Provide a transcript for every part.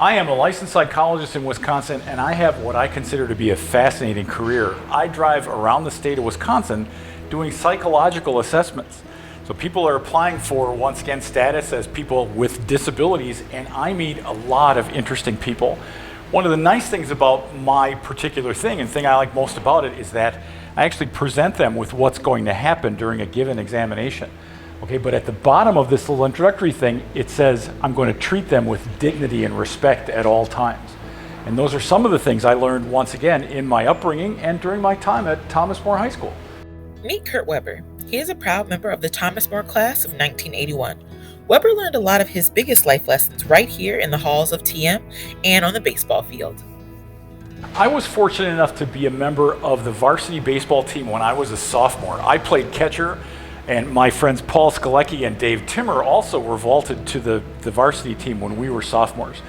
I am a licensed psychologist in Wisconsin, and I have what I consider to be a fascinating career. I drive around the state of Wisconsin doing psychological assessments. So people are applying for, once again, status as people with disabilities, and I meet a lot of interesting people. One of the nice things about my particular thing, and the thing I like most about it, is that I actually present them with what's going to happen during a given examination. Okay, but at the bottom of this little introductory thing, it says I'm going to treat them with dignity and respect at all times. And those are some of the things I learned, once again, in my upbringing and during my time at Thomas More High School. Meet Kurt Weber. He is a proud member of the Thomas More class of 1981. Weber learned a lot of his biggest life lessons right here in the halls of TM and on the baseball field. I was fortunate enough to be a member of the varsity baseball team when I was a sophomore. I played catcher, and my friends Paul Skalecki and Dave Timmer also were vaulted to the varsity team when we were sophomores.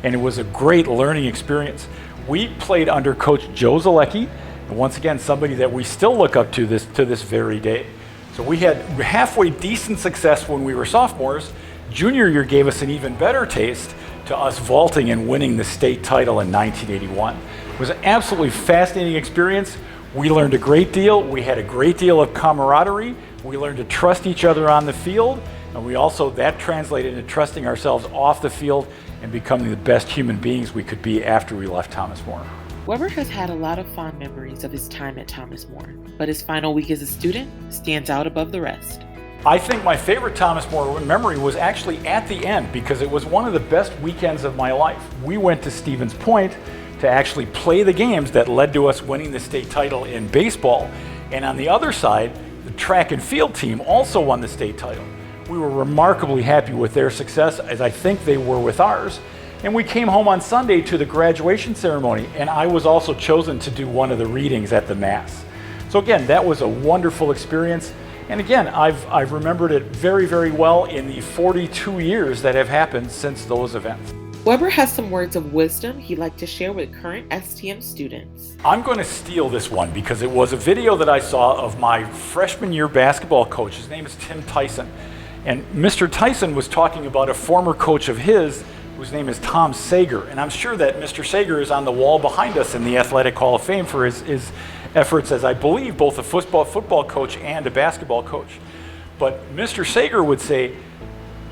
And it was a great learning experience. We played under Coach Joe Zalecki, and once again, somebody that we still look up to this very day. So we had halfway decent success when we were sophomores. Junior year gave us an even better taste to us vaulting and winning the state title in 1981. It was an absolutely fascinating experience. We learned a great deal. We had a great deal of camaraderie. We learned to trust each other on the field, and that translated into trusting ourselves off the field and becoming the best human beings we could be after we left Thomas More. Weber has had a lot of fond memories of his time at Thomas More, but his final week as a student stands out above the rest. I think my favorite Thomas More memory was actually at the end, because it was one of the best weekends of my life. We went to Stevens Point to actually play the games that led to us winning the state title in baseball, and on the other side, the track and field team also won the state title. We were remarkably happy with their success, as I think they were with ours. And we came home on Sunday to the graduation ceremony, and I was also chosen to do one of the readings at the Mass. So again, that was a wonderful experience. And again, I've remembered it very, very well in the 42 years that have happened since those events. Weber has some words of wisdom he'd like to share with current STM students. I'm going to steal this one because it was a video that I saw of my freshman year basketball coach. His name is Tim Tyson. And Mr. Tyson was talking about a former coach of his whose name is Tom Sager. And I'm sure that Mr. Sager is on the wall behind us in the Athletic Hall of Fame for his efforts as, I believe, both a football coach and a basketball coach. But Mr. Sager would say,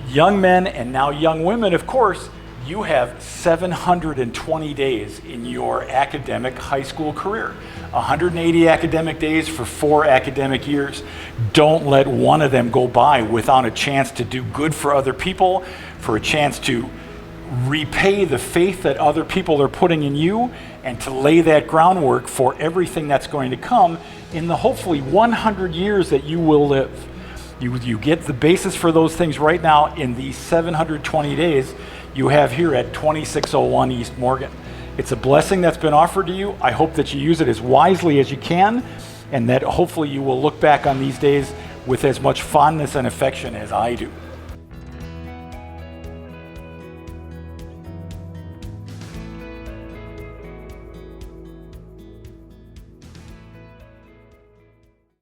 young men and now young women, of course, you have 720 days in your academic high school career. 180 academic days for 4 academic years. Don't let one of them go by without a chance to do good for other people, for a chance to repay the faith that other people are putting in you, and to lay that groundwork for everything that's going to come in the hopefully 100 years that you will live. You get the basis for those things right now in these 720 days you have here at 2601 East Morgan. It's a blessing that's been offered to you. I hope that you use it as wisely as you can, and that hopefully you will look back on these days with as much fondness and affection as I do.